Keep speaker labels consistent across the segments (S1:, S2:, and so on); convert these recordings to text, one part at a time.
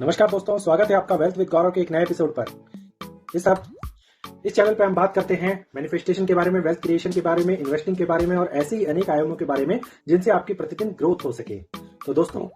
S1: नमस्कार दोस्तों, स्वागत है आपका वेल्थ विद गौरव के एक नए एपिसोड पर। इस चैनल पे हम बात करते हैं मैनिफेस्टेशन के बारे में, वेल्थ क्रिएशन के बारे में, इन्वेस्टिंग के बारे में और ऐसे ही अनेक आयामों के बारे में जिनसे आपकी प्रतिदिन ग्रोथ हो सके। तो दोस्तों,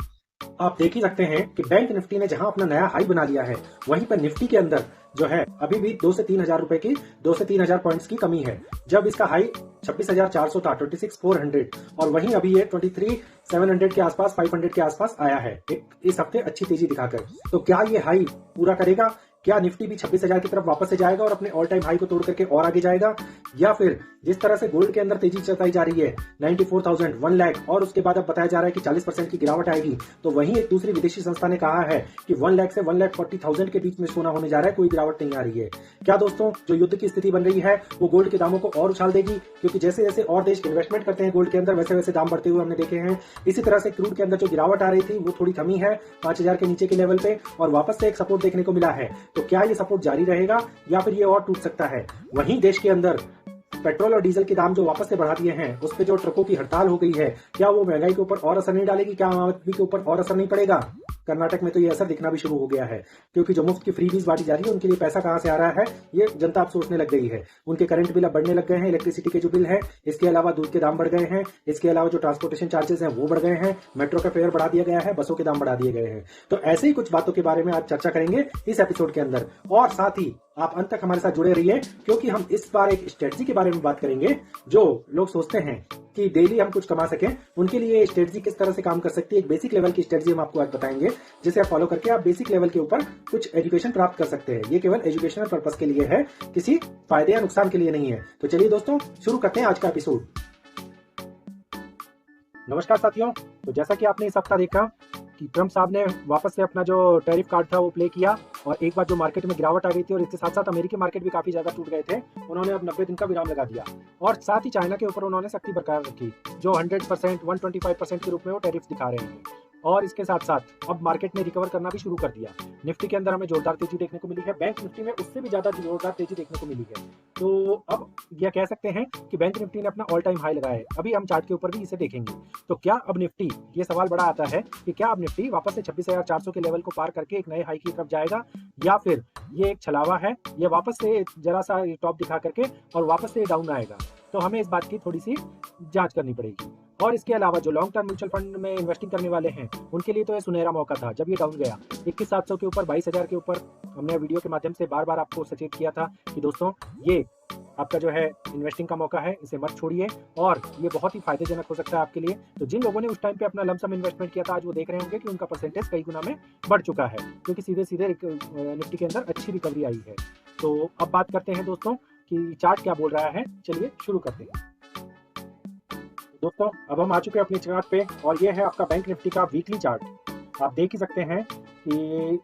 S1: आप देख ही सकते हैं कि बैंक निफ्टी ने जहां अपना नया हाई बना लिया है, वहीं पर निफ्टी के अंदर जो है अभी भी 2 से 3 हजार रुपए की 2 से 3 हजार पॉइंट्स की कमी है। जब इसका हाई 26,400 था, 26,400, और वहीं अभी ये 23,700 के आसपास, 500 के आसपास आया है इस हफ्ते अच्छी तेजी दिखाकर। तो क्या ये हाई पूरा करेगा? क्या निफ्टी भी 26,000 की तरफ वापस से जाएगा और अपने ऑल टाइम हाई को तोड़ करके और आगे जाएगा? या फिर जिस तरह से गोल्ड के अंदर तेजी चलाई जा रही है 94,000, 1 लाख, और उसके बाद अब बताया जा रहा है कि 40% की गिरावट आएगी, तो वहीं एक दूसरी विदेशी संस्था ने कहा है कि 1 लाख से 1,40,000 के बीच में सोना होने जा रहा है, कोई गिरावट नहीं आ रही है। क्या दोस्तों, जो युद्ध की स्थिति बन रही है वो गोल्ड के दामों को और उछाल देगी? क्योंकि जैसे जैसे और देश इन्वेस्टमेंट करते हैं गोल्ड के अंदर, वैसे वैसे दाम बढ़ते हुए हमने देखे हैं। इसी तरह से क्रूड के अंदर जो गिरावट आ रही थी वो थोड़ी थमी है 5,000 के नीचे के लेवल पे, और वापस से एक सपोर्ट देखने को मिला है। तो क्या ये सपोर्ट जारी रहेगा या फिर ये और टूट सकता है? वहीं देश के अंदर पेट्रोल और डीजल के दाम जो वापस से बढ़ा दिए हैं, उस पे जो ट्रकों की हड़ताल हो गई है, क्या वो महंगाई के ऊपर और असर नहीं डालेगी? क्या आम आदमी के ऊपर और असर नहीं पड़ेगा? कर्नाटक में तो ये असर दिखना भी शुरू हो गया है, क्योंकि जो मुफ्त की फ्रीबीज बांटी जा रही है उनके लिए पैसा कहां से आ रहा है ये जनता अब सोचने लग गई है। उनके करंट बिल अब बढ़ने लग गए हैं, इलेक्ट्रिसिटी के जो बिल है, इसके अलावा दूध के दाम बढ़ गए हैं, इसके अलावा जो ट्रांसपोर्टेशन चार्जेस हैं वो बढ़ गए हैं, मेट्रो का फेयर बढ़ा दिया गया है, बसों के दाम बढ़ा दिए गए हैं। तो ऐसे ही कुछ बातों के बारे में आज चर्चा करेंगे इस एपिसोड के अंदर, और साथ ही आप अंत तक हमारे साथ जुड़े रहिए, क्योंकि हम इस बार एक स्ट्रेटजी के बारे में बात करेंगे। जो लोग सोचते हैं कि डेली हम कुछ कमा सकें, उनके लिए स्ट्रेटजी किस तरह से काम कर सकती है, एक बेसिक लेवल की स्ट्रेटजी हम आपको आज बताएंगे, जिसे आप फॉलो करके आप बेसिक लेवल के ऊपर कुछ एजुकेशन प्राप्त कर सकते हैं। ये केवल एजुकेशनल पर्पस के लिए है, किसी फायदे या नुकसान के लिए नहीं है। तो चलिए दोस्तों, शुरू करते हैं आज का एपिसोड। नमस्कार साथियों, तो जैसा कि आपने इस हफ्ता देखा कि ट्रंप साहब ने वापस से अपना जो टैरिफ कार्ड था वो प्ले किया, और एक बार जो मार्केट में गिरावट आ गई थी और इसके साथ साथ अमेरिकी मार्केट भी काफी ज्यादा टूट गए थे, उन्होंने अब 90 दिन का विराम लगा दिया, और साथ ही चाइना के ऊपर उन्होंने सख्ती बरकरार रखी, जो 100%, 125% के रूप में वो टैरिफ दिखा रहे हैं। और इसके साथ साथ अब मार्केट ने रिकवर करना भी शुरू कर दिया। निफ्टी के अंदर हमें जोरदार तेजी देखने को मिली है, बैंक निफ्टी में उससे भी ज्यादा जोरदार तेजी देखने को मिली है। तो अब यह कह सकते हैं कि बैंक निफ्टी ने अपना ऑल टाइम हाई लगाया है। अभी हम चार्ट के ऊपर भी इसे देखेंगे। तो क्या अब निफ्टी, ये सवाल बड़ा आता है कि क्या अब निफ्टी वापस से 26,400 के लेवल को पार करके एक नए हाई की तरफ जाएगा, या फिर ये एक छलावा है, ये वापस से जरा सा टॉप दिखा करके और वापस से डाउन आएगा? तो हमें इस बात की थोड़ी सी जांच करनी पड़ेगी। और इसके अलावा जो लॉन्ग टर्म म्यूचुअल फंड में इन्वेस्टिंग करने वाले हैं, उनके लिए तो ये सुनहरा मौका था। जब ये डाउन गया 21,700 के ऊपर, 22,000 के ऊपर, हमने वीडियो के माध्यम से बार बार आपको सचेत किया था कि दोस्तों, ये आपका जो है इन्वेस्टिंग का मौका है, इसे मत छोड़िए, और ये बहुत ही फायदेजनक हो सकता है आपके लिए। तो जिन लोगों ने उस टाइम पे अपना लमसम इन्वेस्टमेंट किया था, आज वो देख रहे होंगे कि उनका परसेंटेज कई गुना में बढ़ चुका है, क्योंकि सीधे सीधे निफ्टी के अंदर अच्छी रिकवरी आई है। तो अब बात करते हैं दोस्तों कि चार्ट क्या बोल रहा है। चलिए शुरू करते हैं दोस्तों। अब हम आ चुके हैं अपने चार्ट पे, और ये है आपका बैंक निफ्टी का वीकली चार्ट। आप देख ही सकते हैं कि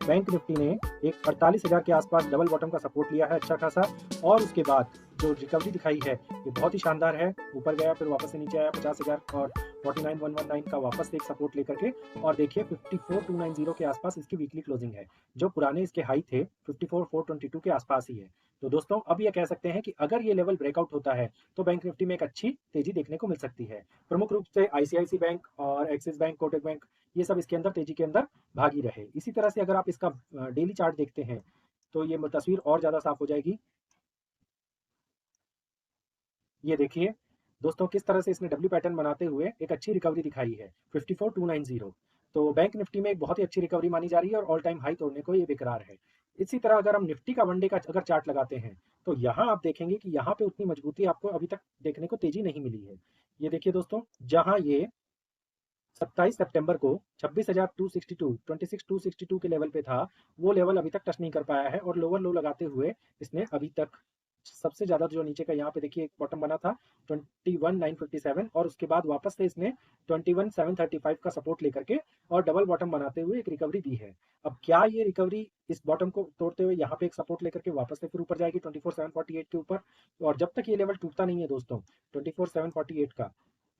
S1: बैंक निफ्टी ने एक 48,000 के आसपास डबल बॉटम का सपोर्ट लिया है अच्छा खासा, और उसके बाद जो रिकवरी दिखाई है ये बहुत ही शानदार है। ऊपर गया, फिर वापस से नीचे आया 50,000 और 49,119 का वापस से एक सपोर्ट लेकर के, और देखिए 54,290 के आसपास इसकी वीकली क्लोजिंग है। जो पुराने इसके हाई थे 54,422 के आसपास ही है। तो दोस्तों, अब ये कह सकते हैं कि अगर ये लेवल ब्रेकआउट होता है तो बैंक निफ्टी में एक अच्छी तेजी देखने को मिल सकती है। प्रमुख रूप से आईसीआईसी बैंक और एक्सिस बैंक, कोटक बैंक, ये सब इसके अंदर तेजी के अंदर भागी रहे। इसी तरह से अगर आप इसका डेली चार्ट देखते हैं तो ये तस्वीर और ज्यादा साफ हो जाएगी। ये देखिए दोस्तों, किस तरह से इसने डब्ल्यू पैटर्न बनाते हुए एक अच्छी रिकवरी दिखाई है 54,290। तो बैंक निफ्टी में एक बहुत ही अच्छी रिकवरी मानी जा रही है, और ऑल टाइम हाई तोड़ने को ये बेकरार है। इसी तरह अगर हम निफ्टी का वनडे का अगर चार्ट लगाते हैं, तो यहाँ आप देखेंगे कि यहाँ पे उतनी मजबूती आपको अभी तक देखने को तेजी नहीं मिली है। ये देखिए दोस्तों, जहाँ ये 27 सितंबर को 26,262 के लेवल पे था, वो लेवल अभी तक टच नहीं कर पाया है, और लोअर लो लगाते हुए इसने अभी तक सबसे ज्यादा जो नीचे का यहाँ पे देखिए एक बॉटम बना था 21,957, और उसके बाद वापस से इसने 21,735 का सपोर्ट लेकर के और डबल बॉटम बनाते हुए एक रिकवरी दी है। अब क्या ये रिकवरी इस बॉटम को तोड़ते हुए यहाँ पे एक सपोर्ट लेकर के वापस से फिर ऊपर जाएगी 24,748 के ऊपर? और जब तक ये लेवल टूटता नहीं है दोस्तों 24,748 का,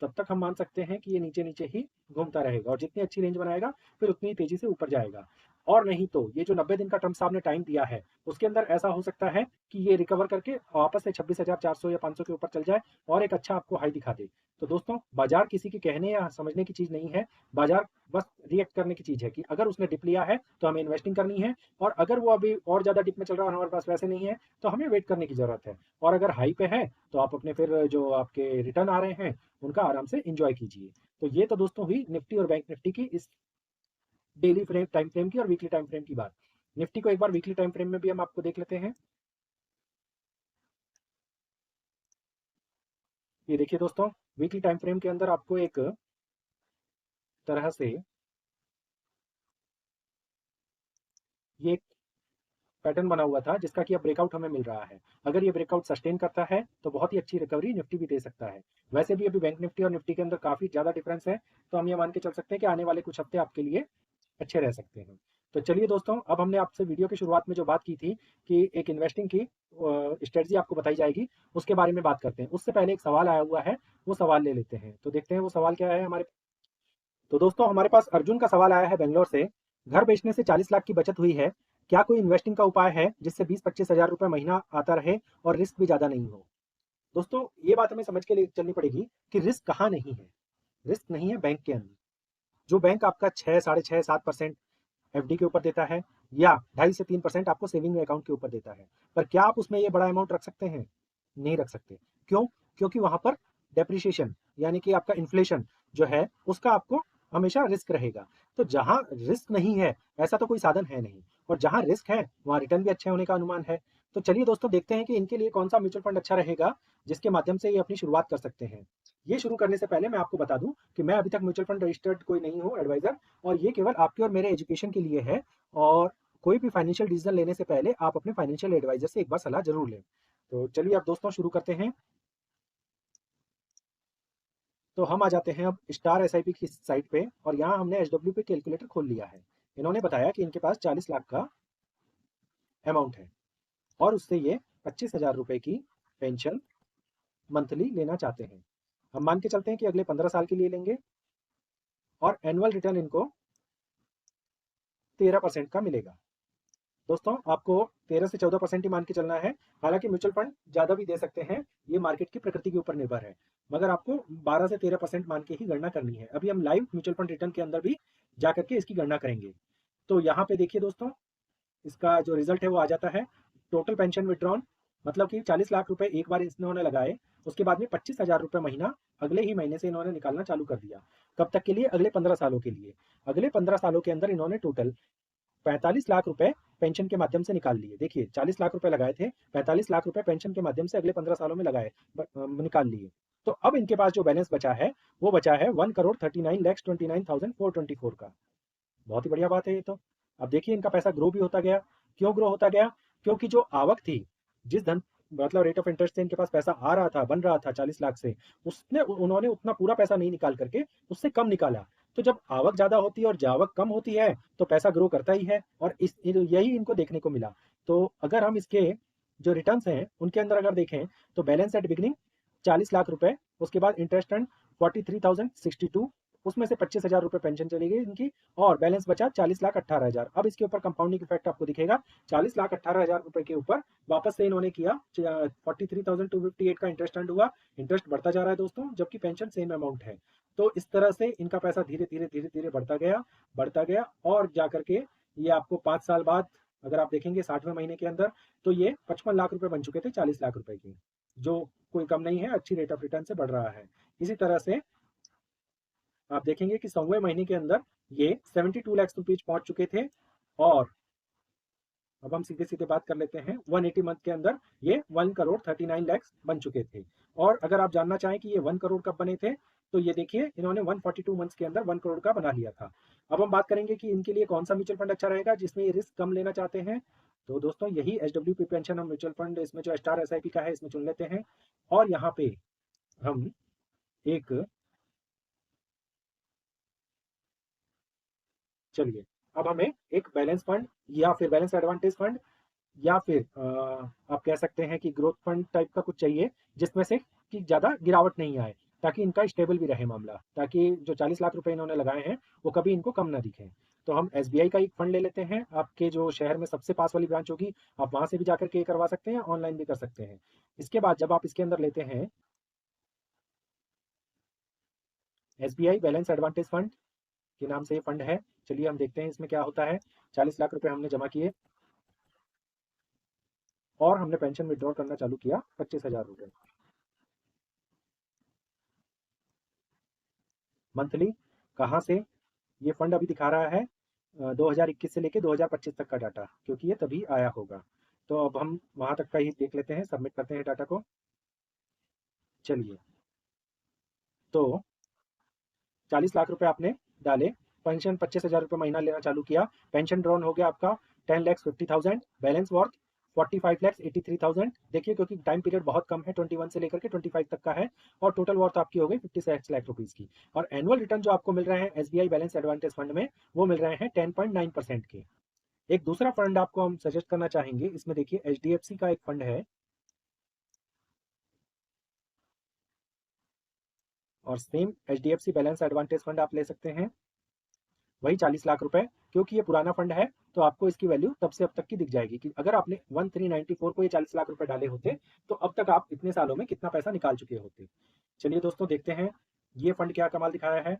S1: तब तक हम मान सकते हैं कि ये नीचे नीचे ही घूमता रहेगा, और जितनी अच्छी रेंज बनाएगा फिर उतनी तेजी से ऊपर जाएगा। और नहीं तो ये जो 90 दिन का ट्रम्प साहब ने टाइम दिया है, उसके अंदर ऐसा हो सकता है कि ये रिकवर करके वापस से 26,400 या 500 के ऊपर चल जाए और एक अच्छा आपको हाई दिखा दे। तो दोस्तों, बाजार किसी के कहने या समझने की चीज़ नहीं है। बाजार बस रिएक्ट करने की चीज़ है कि अगर उसने डिप लिया है तो हमें इन्वेस्टिंग करनी है, और अगर वो अभी और ज़्यादा डिप में चल रहा है और हमारे पास पैसे नहीं है तो हमें वेट करने की ज़रूरत है। और अगर हाई पे है तो आप अपने फिर जो आपके रिटर्न आ रहे हैं उनका आराम से इंजॉय कीजिए। तो ये तो दोस्तों हुई निफ्टी और बैंक निफ्टी की इस डेली फ्रेम टाइम फ्रेम की और वीकली टाइम फ्रेम की बात। निफ्टी को एक बार वीकली टाइम फ्रेम में भी हम आपको देख लेते हैं। ये देखिए दोस्तों, वीकली टाइम फ्रेम के अंदर आपको एक तरह से ये एक पैटर्न बना हुआ था जिसका कि अब ब्रेकआउट हमें मिल रहा है। अगर ये ब्रेकआउट सस्टेन करता है तो बहुत ही अच्छी रिकवरी निफ्टी भी दे सकता है। वैसे भी अभी बैंक निफ्टी और निफ्टी के अंदर काफ़ी ज़्यादा डिफरेंस है, तो हम ये मान के चल सकते हैं कि आने वाले कुछ हफ्ते आपके लिए अच्छे रह सकते हैं। तो चलिए दोस्तों, अब हमने आपसे वीडियो की शुरुआत में जो बात की थी कि एक इन्वेस्टिंग की स्ट्रेटजी आपको बताई जाएगी, उसके बारे में बात करते हैं। उससे पहले एक सवाल आया हुआ है, वो सवाल ले लेते हैं। तो देखते हैं वो सवाल क्या है हमारे। तो दोस्तों, हमारे पास अर्जुन का सवाल आया है बेंगलोर से। घर बेचने से 40 लाख की बचत हुई है, क्या कोई इन्वेस्टिंग का उपाय है जिससे 20-25 हज़ार रुपये महीना आता रहे और रिस्क भी ज़्यादा नहीं हो? दोस्तों, ये बात हमें समझ के लिए चलनी पड़ेगी कि रिस्क कहाँ नहीं है। रिस्क नहीं है बैंक के अंदर। जो बैंक आपका 6, 6.5, 7% एफडी के ऊपर देता है, या 2.5 से 3% आपको सेविंग अकाउंट के ऊपर देता है, पर क्या आप उसमें ये बड़ा अमाउंट रख सकते हैं? नहीं रख सकते। क्यों? क्योंकि वहां पर डेप्रिसिएशन यानी कि आपका इन्फ्लेशन जो है उसका आपको हमेशा रिस्क रहेगा। तो जहां रिस्क नहीं है, ऐसा तो कोई साधन है नहीं, और जहां रिस्क है वहां रिटर्न भी अच्छे होने का अनुमान है। तो चलिए दोस्तों, देखते हैं कि इनके लिए कौन सा म्यूचुअल फंड अच्छा रहेगा जिसके माध्यम से ये अपनी शुरुआत कर सकते हैं। ये शुरू करने से पहले मैं आपको बता दूं कि मैं अभी तक म्यूचुअल फंड रजिस्टर्ड कोई नहीं हूँ एडवाइजर, और ये केवल आपके और मेरे एजुकेशन के लिए है। और कोई भी फाइनेंशियल डिसीजन लेने से पहले आप अपने फाइनेंशियल एडवाइजर से एक बार सलाह जरूर लें। तो चलिए अब दोस्तों शुरू करते हैं। तो हम आ जाते हैं अब स्टार एसआईपी की साइट पे, और यहाँ हमने एचडब्ल्यू पे कैलकुलेटर खोल लिया है। इन्होंने बताया कि इनके पास 40 लाख का अमाउंट है, और उससे ये 25,000 रुपए की पेंशन मंथली लेना चाहते हैं। हम मान के चलते हैं कि अगले 15 साल के लिए लेंगे, और एनुअल रिटर्न इनको 13% का मिलेगा। दोस्तों, आपको 13 से 14% ही मान के चलना है। हालांकि म्यूचुअल फंड ज़्यादा भी दे सकते हैं, ये मार्केट की प्रकृति के ऊपर निर्भर है, मगर आपको 12 से 13% मान के ही गणना करनी है। अभी हम लाइव म्यूचुअल फंड रिटर्न के अंदर भी जा करके इसकी गणना करेंगे। तो यहाँ पे देखिए दोस्तों, इसका जो रिजल्ट है वो आ जाता है। टोटल पेंशन विड्रॉन, मतलब कि 40 लाख रुपए एक बार इन्होंने लगाए, उसके बाद में 25,000 रुपये महीना अगले ही महीने से इन्होंने निकालना चालू कर दिया। कब तक के लिए? अगले 15 सालों के लिए। अगले 15 सालों के अंदर इन्होंने टोटल 45 लाख रुपए पेंशन के माध्यम से निकाल लिए। देखिए, 40 लाख रुपए लगाए थे, 45 लाख रुपए पेंशन के माध्यम से अगले 15 सालों में लगाए, निकाल लिए। तो अब इनके पास जो बैलेंस बचा है वो बचा है 1,39,29,424 का। बहुत ही बढ़िया बात है ये तो। अब देखिए, इनका पैसा ग्रो भी होता गया। क्यों ग्रो होता गया? क्योंकि जो आवक थी, जिस धन मतलब रेट ऑफ इंटरेस्ट से इनके पास पैसा आ रहा था, बन रहा था 40 लाख से, उसने उन्होंने उतना पूरा पैसा नहीं निकाल करके उससे कम निकाला। तो जब आवक ज्यादा होती है और आवक कम होती है तो पैसा ग्रो करता ही है, और यही इनको देखने को मिला। तो अगर हम इसके जो रिटर्न्स हैं उनके अंदर अगर देखें, तो बैलेंस एट बिगिनिंग 40 लाख रुपए, उसके बाद इंटरेस्ट एंड 43,062, उसमें से 25,000 रुपये पेंशन चली गई इनकी, और बैलेंस बचा 40,18,000। अब इसके ऊपर कंपाउंडिंग इफेक्ट आपको दिखेगा। 40,18,000 रुपये के ऊपर वापस से इन्होंने किया 43,258 का इंटरेस्ट अर्न हुआ। इंटरेस्ट बढ़ता जा रहा है दोस्तों, जबकि पेंशन सेम अमाउंट है। तो इस तरह से इनका पैसा धीरे धीरे धीरे धीरे बढ़ता गया, और जाकर के ये आपको 5 साल बाद अगर आप देखेंगे 60वें महीने के अंदर, तो ये 55 लाख रुपए बन चुके थे 40 लाख रुपए के, जो कोई कम नहीं है, अच्छी रेट ऑफ रिटर्न से बढ़ रहा है। इसी तरह से आप देखेंगे कि 100वें महीने के अंदर ये 72 लाख रुपीज पहुंच चुके थे, और अब हम सीधे सीधे बात कर लेते हैं, 180 मंथ के अंदर ये 1,39 करोड़ बन चुके थे। और अगर आप जानना चाहें कि ये 1 करोड़ कब बने थे, तो ये देखिए, इन्होंने 142 मंथ्स के अंदर 1 करोड़ का बना लिया था। अब हम बात करेंगे कि इनके लिए कौन सा म्यूचुअल फंड अच्छा रहेगा जिसमें ये रिस्क कम लेना चाहते हैं। तो दोस्तों, यही एचडब्ल्यू पेंशन हम म्यूचुअल फंड, इसमें जो स्टार एसआईपी का है, इसमें चुन लेते हैं। और यहाँ पे हम एक, चलिए, अब हमें एक बैलेंस फंड या फिर बैलेंस एडवांटेज फंड, या फिर आप कह सकते हैं कि ग्रोथ फंड टाइप का कुछ चाहिए, जिसमें से कि ज़्यादा गिरावट नहीं आए, ताकि इनका स्टेबल भी रहे मामला, ताकि जो 40 लाख रुपए इन्होंने लगाए हैं वो कभी इनको कम ना दिखे। तो हम SBI का एक फंड ले लेते हैं। आपके जो शहर में सबसे पास वाली ब्रांच होगी, आप वहां से भी जाकर के करवा सकते हैं, ऑनलाइन भी कर सकते हैं। इसके बाद जब आप इसके अंदर लेते हैं SBI बैलेंस एडवांटेज फंड के नाम से ये फंड है। चलिए हम देखते हैं इसमें क्या होता है। 40 लाख रुपए हमने जमा किए और हमने पेंशन विड्रॉल करना चालू किया 25,000 रुपए मंथली। कहाँ से? ये फंड अभी दिखा रहा है 2021 से लेके 2025 तक का डाटा, क्योंकि ये तभी आया होगा। तो अब हम वहां तक का ही देख लेते हैं, सबमिट करते हैं डाटा को। चलिए, तो 40 लाख रुपए आपने डाले, पेंशन 25,000 रुपये महीना लेना चालू किया, पेंशन ड्रॉन हो गया आपका 10,50,000, बैलेंस वर्थ 45,83,000। देखिए क्योंकि टाइम पीरियड बहुत कम है, 21 से लेकर के 25 तक का है, और टोटल वर्थ आपकी हो गई 56 लाख रुपीज की। और एनुअल रिटर्न जो आपको मिल रहे हैं SBI बैलेंस एडवांटेज फंड में, वो मिल रहे हैं 10.9% के। एक दूसरा फंड आपको हम सजेस्ट करना चाहेंगे, इसमें देखिए HDFC का एक फंड है, और same HDFC balance advantage fund आप ले सकते हैं, वही 40 लाख रुपए। क्योंकि ये पुराना फंड है तो आपको इसकी वैल्यू तब से अब तक की दिख जाएगी कि अगर आपने 1394 को ये 40 लाख रुपए डाले होते तो अब तक आप इतने सालों में कितना पैसा निकाल चुके होते। चलिए दोस्तों देखते हैं ये फंड क्या कमाल दिखाया है।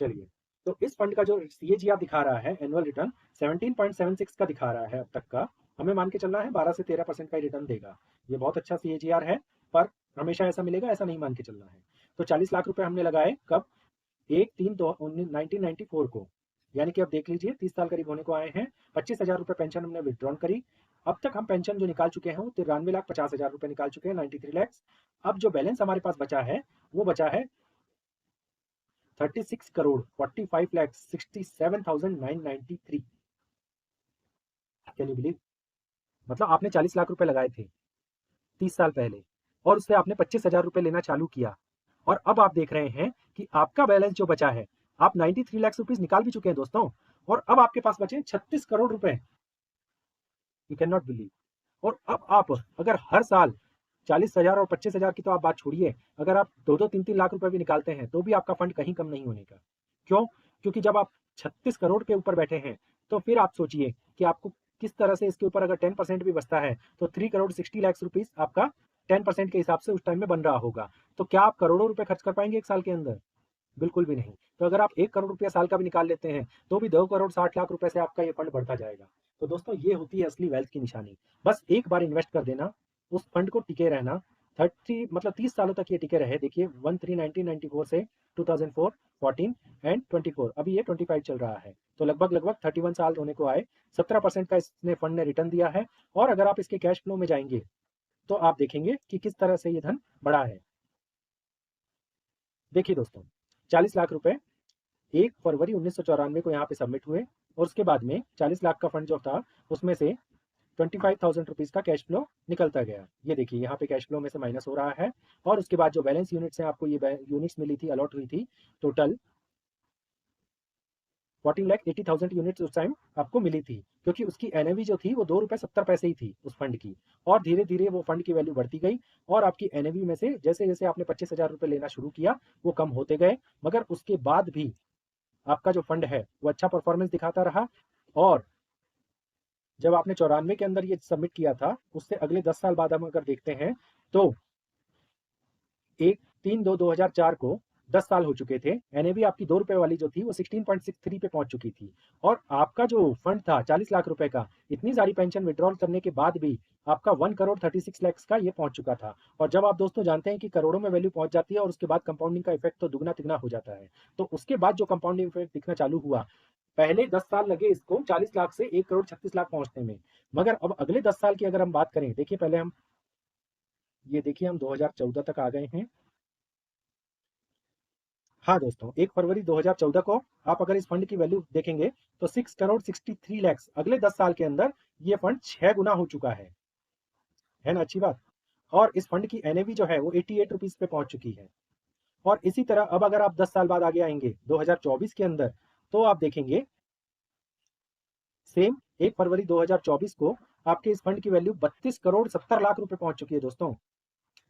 S1: चलिए, तो इस फंड का जो CAGR दिखा रहा है, एनुअल रिटर्न 17.76 का दिखा रहा है अब तक का। हमें मान के चलना है 12 से 13% का रिटर्न देगा। ये बहुत अच्छा CAGR है, पर हमेशा ऐसा मिलेगा ऐसा नहीं मान के चलना है। तो 40 लाख रुपए हमने लगाए कब? 1/3/1994 को, यानी कि अब देख लीजिए 30 साल करीब होने को आए हैं। 25,000 रुपये पेंशन हमने विड्रॉन करी। अब तक हम पेंशन जो निकाल चुके हैं वो 93,50,000 रुपये निकाल चुके हैं, 93 लैक्स। अब जो बैलेंस हमारे पास बचा है वो बचा है 36 करोड़ 45,67,993। Can you believe? मतलब आपने 40 लाख रुपए लगाए थे 30 साल पहले, और उससे आपने 25,000 रुपये लेना चालू किया, और अब आप देख रहे हैं कि आपका बैलेंस जो बचा है, आप 93 लाख रुपीज निकाल भी चुके हैं दोस्तों, और अब आपके पास बचे 36 करोड़ रुपए। You can not believe. और अब आप अगर हर साल 40,000 और 25,000 की तो आप बात छोड़िए, अगर आप 2-3 लाख रुपए भी निकालते हैं तो भी आपका फंड कहीं कम नहीं होने का। क्यों? क्योंकि जब आप 36 करोड़ के ऊपर बैठे हैं तो फिर आप सोचिए कि आपको किस तरह से इसके ऊपर अगर 10% भी बचता है तो 3 करोड़ 60 लाख रुपीज आपका 10% के हिसाब से उस टाइम में बन रहा होगा। तो क्या आप करोड़ों रुपए खर्च कर पाएंगे एक साल के अंदर? बिल्कुल भी नहीं। तो अगर आप 1 करोड़ रुपया साल का भी निकाल लेते हैं तो भी 2 करोड़ 60 लाख रुपए से आपका ये फंड बढ़ता जाएगा। तो दोस्तों ये होती है असली वेल्थ की निशानी। बस एक बार इन्वेस्ट कर देना, उस फंड को टिके रहना, 30 सालों तक ये टिके रहे। देखिए 1994 से 2004, 14 एंड 24, अभी ये 25 चल रहा है, तो लगभग लगभग 31 साल होने को आए। 17% का इसने फंड ने रिटर्न दिया है। और अगर आप इसके कैश फ्लो में जाएंगे तो आप देखेंगे कि किस तरह से ये धन बढ़ा है। देखिए दोस्तों, 40 लाख रुपए 1 फरवरी 1994 को यहाँ पे सबमिट हुए, और उसके बाद में 40 लाख का फंड जो था उसमें से 25,000 रुपीज का कैश फ्लो निकलता गया। ये देखिए यहाँ पे कैश फ्लो में से माइनस हो रहा है। और उसके बाद जो बैलेंस यूनिट्स हैं, आपको ये यूनिट्स मिली थी, अलॉट हुई थी, टोटल 14,80,000 यूनिट्स उस टाइम आपको मिली थी, क्योंकि उसकी एनएवी जो थी वो 2 रुपये 70 पैसे ही थी उस फंड की। और धीरे धीरे वो फंड की वैल्यू बढ़ती गई, और आपकी एनएवी में से जैसे जैसे आपने 25,000 रुपये लेना शुरू किया वो कम होते गए। मगर उसके बाद भी आपका जो फंड है वो अच्छा परफॉर्मेंस दिखाता रहा। और जब आपने 94 के अंदर ये सबमिट किया था, उससे अगले 10 साल बाद हम अगर देखते हैं तो 1/3/2004 को 10 साल हो चुके थे। एनएवी आपकी 2 रुपए वाली जो थी वो 16.63 पे पहुंच चुकी थी। और आपका जो फंड था 40 लाख रुपए का, इतनी सारी पेंशन विड्रॉल करने के बाद भी आपका 1 करोड़ 36 लाख का ये पहुंच चुका था। और जब आप दोस्तों जानते हैं कि करोड़ों में वैल्यू पहुंच जाती है और उसके बाद कंपाउंडिंग का इफेक्ट तो दुगना तिगना हो जाता है, तो उसके बाद जो कंपाउंडिंग इफेक्ट दिखना चालू हुआ, पहले 10 साल लगे इसको 40 लाख से 1 करोड़ 36 लाख पहुंचने में। मगर अब अगले 10 साल की अगर हम बात करें, देखिए पहले हम ये देखिए हम 2014 तक आ गए हैं। हाँ दोस्तों, 1 फरवरी 2014 को आप अगर इस फंड की वैल्यू देखेंगे तो 6 करोड़ 63 लाख, अगले 10 साल के अंदर ये फंड 6 गुना हो चुका है ना अच्छी बात। और इस फंड की एनएवी जो है वो 88 रुपीज पे पहुंच चुकी है। और इसी तरह अब अगर आप 10 साल बाद आगे आएंगे 2024 के अंदर, तो आप देखेंगे सेम 1 फरवरी 2024 को आपके इस फंड की वैल्यू 32 करोड़ 70 लाख रुपए पहुंच चुकी है दोस्तों।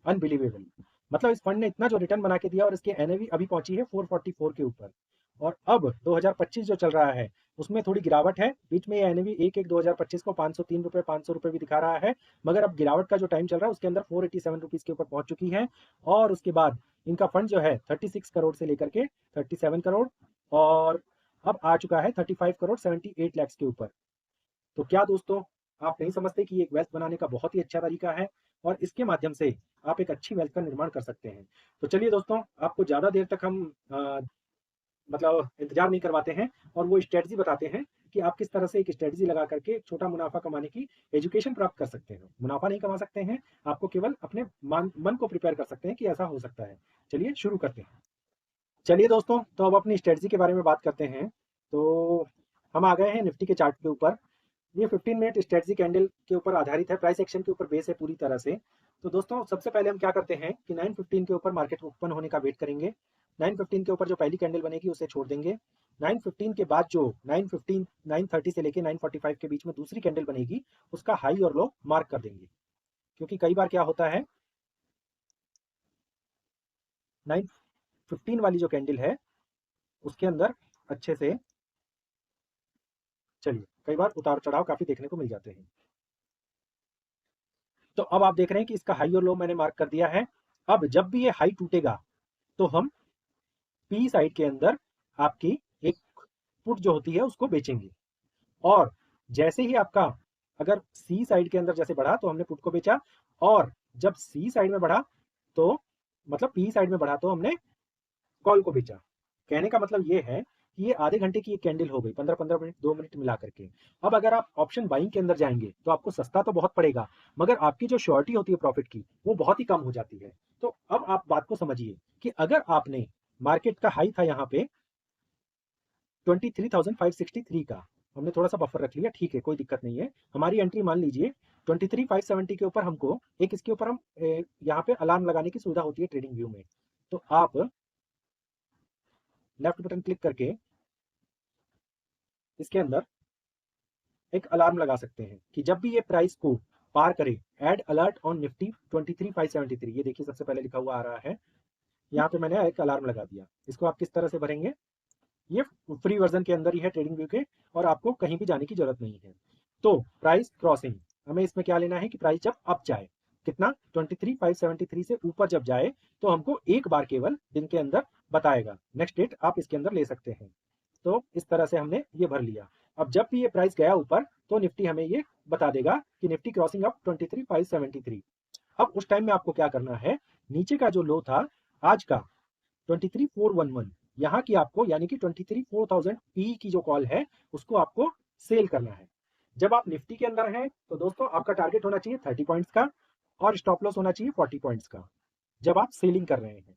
S1: अनबिलीवेबल। मतलब इस फंड ने इतना जो रिटर्न बना के दिया, और इसकी एनएवी अभी पहुंची है 444 के ऊपर। और अब 2025 जो चल रहा है उसमें थोड़ी गिरावट है। बीच में ये एनएवी 1/1/2025 को 503 रुपये 500 रुपये भी दिखा रहा है, मगर अब गिरावट का जो टाइम चल रहा है उसके अंदर 487 रुपीज़ के ऊपर पहुंच चुकी है। और उसके बाद इनका फंड जो है 36 करोड़ से लेकर के 37 करोड़ और अब आ चुका है 35 करोड़ 78 लैक्स के ऊपर। तो क्या दोस्तों, आप नहीं समझते कि एक वेल्थ बनाने का बहुत ही अच्छा तरीका है और इसके माध्यम से आप एक अच्छी वेल्थ का निर्माण कर सकते हैं। तो चलिए दोस्तों, आपको ज़्यादा देर तक हम मतलब इंतजार नहीं करवाते हैं और वो स्ट्रेटजी बताते हैं कि आप किस तरह से एक स्ट्रेटजी लगा करके छोटा मुनाफा कमाने की एजुकेशन प्राप्त कर सकते हैं। मुनाफा नहीं कमा सकते हैं, आपको केवल अपने मन को प्रिपेयर कर सकते हैं कि ऐसा हो सकता है। चलिए शुरू करते हैं। चलिए दोस्तों, तो अब अपनी स्ट्रेटजी के बारे में बात करते हैं। तो हम आ गए हैं निफ्टी के चार्ट के ऊपर। ये 15 मिनट स्ट्रेटजी कैंडल के ऊपर आधारित है, प्राइस एक्शन के ऊपर बेस है पूरी तरह से। तो दोस्तों, सबसे पहले हम क्या करते हैं कि 9:15 के ऊपर मार्केट ओपन होने का वेट करेंगे। 9:15 के ऊपर जो पहली कैंडल बनेगी उसे छोड़ देंगे। 9:15 के बाद जो 9:15 9:30 से लेके 9:45 के बीच में दूसरी कैंडल बनेगी उसका हाई और लो मार्क कर देंगे, क्योंकि कई बार क्या होता है 9:15 वाली जो कैंडल है उसके अंदर अच्छे से, चलिए, कई बार उतार चढ़ाव काफी देखने को मिल जाते हैं। तो अब आप देख रहे हैं कि इसका हाई और लो मैंने मार्क कर दिया है। अब जब भी ये हाई टूटेगा तो हम पी साइड के अंदर आपकी एक पुट जो होती है उसको बेचेंगे। और जैसे ही आपका अगर सी साइड के अंदर जैसे बढ़ा तो हमने पुट को बेचा, और जब सी साइड में बढ़ा तो मतलब पी साइड में बढ़ा तो हमने कॉल को बेचा। कहने का मतलब ये है कि ये आधे घंटे की एक कैंडल हो गई, 15-15 मिनट 2 मिनट मिला करके। अब अगर आप ऑप्शन बाइंग के अंदर जाएंगे तो आपको सस्ता तो बहुत पड़ेगा, मगर आपकी जो श्योरिटी होती है प्रॉफिट की वो बहुत ही कम हो जाती है। तो अब आप बात को समझिए कि अगर आपने मार्केट का हाई था यहाँ पे 23,563 का, हमने थोड़ा सा बफर रख लिया, ठीक है, कोई दिक्कत नहीं है। हमारी एंट्री मान लीजिए 23,570 के ऊपर, हमको एक इसके ऊपर हम यहाँ पे अलार्म लगाने की सुविधा होती है ट्रेडिंग व्यू में। तो आप लेफ्ट बटन क्लिक करके इसके अंदर एक अलार्म लगा सकते हैं कि जब भी ये प्राइस को पार करे, ऐड अलर्ट ऑन निफ्टी 23,573, ये देखिए सबसे पहले लिखा हुआ आ रहा है, यहाँ पे मैंने एक अलार्म लगा दिया। इसको आप किस तरह से भरेंगे, ये फ्री वर्जन के अंदर ही है ट्रेडिंग व्यू के, और आपको कहीं भी जाने की जरूरत नहीं है। तो प्राइस क्रॉसिंग, हमें इसमें क्या लेना है कि प्राइस जब अप जाए, कितना 23,573 से ऊपर जब जाए तो हमको एक बार केवल दिन के अंदर बताएगा। नेक्स्ट डेट आप इसके अंदर ले सकते हैं। तो इस तरह से हमने ये भर लिया। अब जब भी ये प्राइस गया ऊपर तो निफ्टी हमें ये बता देगा कि निफ्टी क्रॉसिंग अप 23,573। अब उस टाइम में आपको क्या करना है, नीचे का जो लो था आज का 23,411, यहाँ की आपको यानी कि 23,400 पी की जो कॉल है उसको आपको सेल करना है। जब आप निफ्टी के अंदर हैं तो दोस्तों आपका टारगेट होना चाहिए 30 पॉइंट्स का और स्टॉप लॉस होना चाहिए 40 पॉइंट्स का जब आप सेलिंग कर रहे हैं।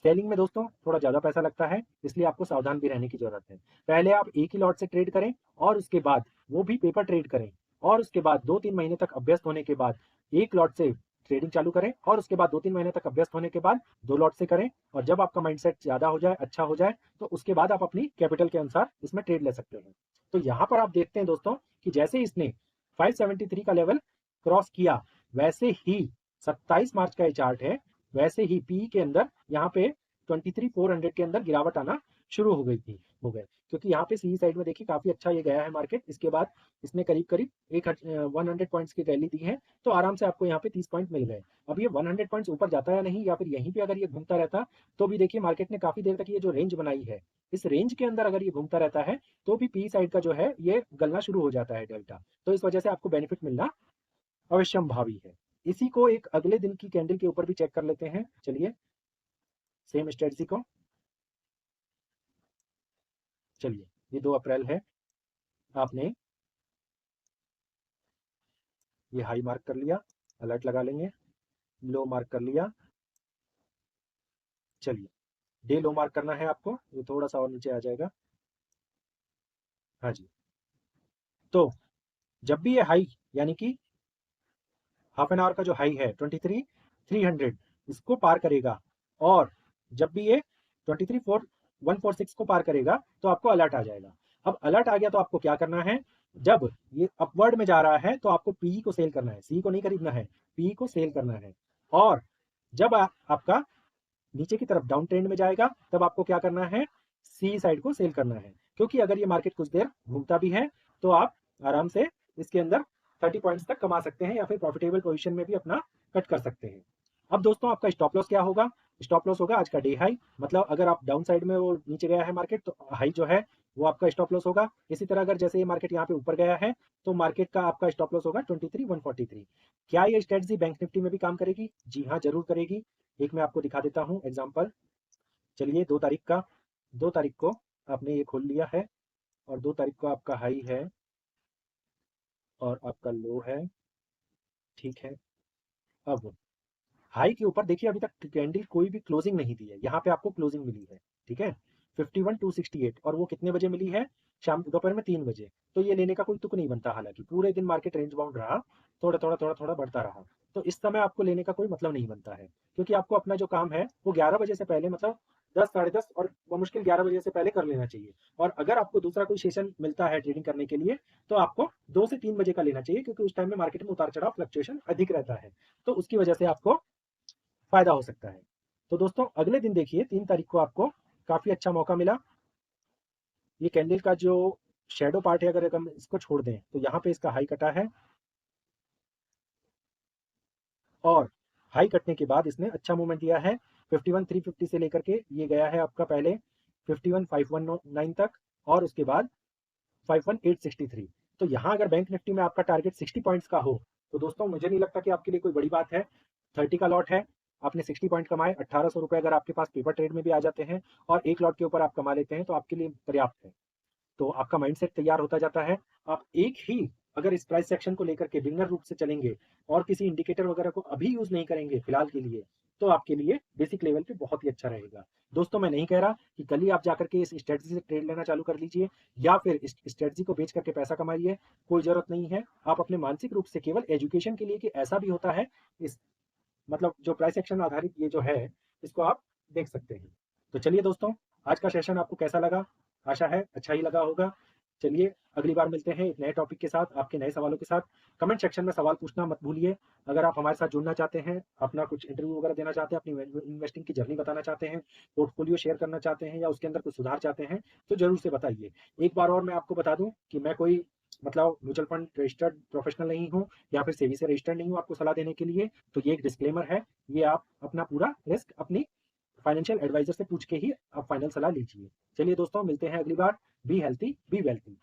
S1: सेलिंग में दोस्तों थोड़ा ज़्यादा पैसा लगता है, इसलिए आपको सावधान भी रहने की जरूरत है। पहले आप एक ही लॉट से ट्रेड करें और उसके बाद वो भी पेपर ट्रेड करें, और उसके बाद 2-3 महीने तक अभ्यस्त होने के बाद एक लॉट से ट्रेडिंग चालू करें, और उसके बाद 2-3 महीने तक अभ्यस्त होने के बाद 2 लॉट से करें। और जब आपका माइंडसेट ज़्यादा हो जाए, अच्छा हो जाए, तो उसके बाद आप अपनी कैपिटल के अनुसार इसमें ट्रेड ले सकते हैं। तो यहाँ पर आप देखते हैं दोस्तों कि जैसे इसने 573 का लेवल क्रॉस किया, वैसे ही 27 मार्च का ये चार्ट है, वैसे ही पी के अंदर यहाँ पे 23,400 के अंदर गिरावट आना शुरू हो गई थी, हो गए, क्योंकि यहाँ पे सी साइड में देखिए काफी अच्छा ये गया है मार्केट। इसके बाद इसने करीब करीब 100 पॉइंट्स की रैली दी है, तो आराम से आपको यहाँ पे 30 पॉइंट मिल गए। अब ये 100 पॉइंट्स ऊपर जाता है नहीं, या फिर यहीं पे अगर ये घूमता रहता तो भी देखिए मार्केट ने काफी देर तक ये जो रेंज बनाई है, इस रेंज के अंदर अगर ये घूमता रहता है तो भी पी साइड का जो है ये गलना शुरू हो जाता है डेल्टा। तो इस वजह से आपको बेनिफिट मिलना अवश्यंभावी है। इसी को एक अगले दिन की कैंडल के ऊपर भी चेक कर लेते हैं। चलिए, सेम स्ट्रेटजी को, चलिए, ये 2 अप्रैल है, आपने ये हाई मार्क कर लिया, अलर्ट लगा लेंगे, लो मार्क कर लिया। चलिए, डे लो मार्क करना है आपको, ये थोड़ा सा और नीचे आ जाएगा। हाँ जी। तो जब भी ये हाई यानी कि हाफ एन आवर का जो हाई है 23,300 इसको पार करेगा, और जब भी ये 23,146 को पार करेगा तो आपको अलर्ट आ जाएगा। अब अलर्ट आ गया तो आपको क्या करना है, जब ये अपवर्ड में जा रहा है तो आपको पी को सेल करना है, सी को नहीं खरीदना है, पी को सेल करना है। और जब आपका नीचे की तरफ डाउन ट्रेंड में जाएगा तब आपको क्या करना है, सी साइड को सेल करना है, क्योंकि अगर ये मार्केट कुछ देर घूमता भी है तो आप आराम से इसके अंदर 30 पॉइंट्स तक कमा सकते हैं या फिर प्रॉफिटेबल पोजीशन में भी अपना कट कर सकते हैं। अब दोस्तों आपका स्टॉप लॉस क्या होगा? स्टॉप लॉस होगा आज का डे हाई, मतलब अगर आप डाउन साइड में वो नीचे गया है मार्केट तो हाई जो है वो आपका स्टॉप लॉस होगा। इसी तरह अगर जैसे ये मार्केट यहाँ पे ऊपर गया है तो मार्केट का आपका स्टॉप लॉस होगा 23,143। क्या ये स्ट्रेटजी बैंक निफ्टी में भी काम करेगी? जी हाँ, जरूर करेगी। एक मैं आपको दिखा देता हूँ एग्जाम्पल। चलिए 2 तारीख को आपने ये खोल लिया है और 2 तारीख को आपका हाई है और आपका लो है, ठीक है। अब हाई के ऊपर देखिए अभी तक कैंडल कोई भी क्लोजिंग नहीं दी है, यहाँ पे आपको क्लोजिंग मिली है, ठीक है, 51,268। और वो कितने बजे मिली है? शाम दोपहर में 3 बजे। तो ये लेने का कोई तुक नहीं बनता, हालांकि पूरे दिन मार्केट रेंज बाउंड रहा, थोड़ा थोड़ा थोड़ा थोड़ा बढ़ता रहा। तो इस समय आपको लेने का कोई मतलब नहीं बनता है, क्योंकि आपको अपना जो काम है वो 11 बजे से पहले, मतलब 10 साढ़े 10 और मुश्किल 11 बजे से पहले कर लेना चाहिए। और अगर आपको दूसरा कोई सेशन मिलता है ट्रेडिंग करने के लिए तो आपको 2 से 3 बजे का लेना चाहिए, क्योंकि उस टाइम में मार्केट में उतार चढ़ाव फ्लक्चुएशन अधिक रहता है, तो उसकी वजह से आपको फायदा हो सकता है। तो दोस्तों अगले दिन देखिए 3 तारीख को आपको काफी अच्छा मौका मिला। ये कैंडल का जो शेडो पार्ट है, अगर हम इसको छोड़ दें तो यहाँ पे इसका हाई कटा है और हाई कटने के बाद इसने अच्छा मूवमेंट दिया है। 51,350 से लेकर के ये गया है आपका पहले 51,519 तक और उसके बाद 51,863। तो यहाँ अगर बैंक निफ्टी में आपका टारगेट 60 पॉइंट्स का हो तो दोस्तों मुझे नहीं लगता कि आपके लिए कोई बड़ी बात है। 30 का लॉट है, आपने 60 पॉइंट कमाए, 1800 रुपए अगर आपके पास पेपर ट्रेड में भी आ जाते हैं और एक लॉट के ऊपर आप कमा लेते हैं तो आपके लिए पर्याप्त है। तो आपका माइंडसेट तैयार होता जाता है। आप एक ही अगर इस प्राइस सेक्शन को लेकर के बिगनर रूप से चलेंगे और किसी इंडिकेटर वगैरह को अभी यूज नहीं करेंगे फिलहाल के लिए, तो आपके लिए बेसिक लेवल पे बहुत ही अच्छा रहेगा। दोस्तों मैं नहीं कह रहा कि कल ही आप जाकर के इस स्ट्रेटजी से ट्रेड लेना चालू कर लीजिए या फिर इस स्ट्रेटजी को बेच करके पैसा कमाइए, कोई जरूरत नहीं है। आप अपने मानसिक रूप से केवल एजुकेशन के लिए कि ऐसा भी होता है, इस मतलब जो प्राइस एक्शन आधारित ये जो है इसको आप देख सकते हैं। तो चलिए दोस्तों, आज का सेशन आपको कैसा लगा? आशा है अच्छा ही लगा होगा। चलिए अगली बार मिलते हैं एक नए टॉपिक के साथ, आपके नए सवालों के साथ। कमेंट सेक्शन में सवाल पूछना मत भूलिए। अगर आप हमारे साथ जुड़ना चाहते हैं, अपना कुछ इंटरव्यू वगैरह देना चाहते हैं, अपनी इन्वेस्टिंग की जर्नी बताना चाहते हैं, पोर्टफोलियो शेयर करना चाहते हैं या उसके अंदर कुछ सुधार चाहते हैं, तो जरूर से बताइए। एक बार और मैं आपको बता दूं कि मैं कोई मतलब म्यूचुअल फंड रजिस्टर्ड प्रोफेशनल नहीं हूँ या फिर सेबी से रजिस्टर्ड नहीं हूँ आपको सलाह देने के लिए। तो ये एक डिस्क्लेमर है, ये आप अपना पूरा रिस्क अपनी फाइनेंशियल एडवाइजर से पूछ के ही आप फाइनल सलाह लीजिए। चलिए दोस्तों मिलते हैं अगली बार। Be healthy be wealthy.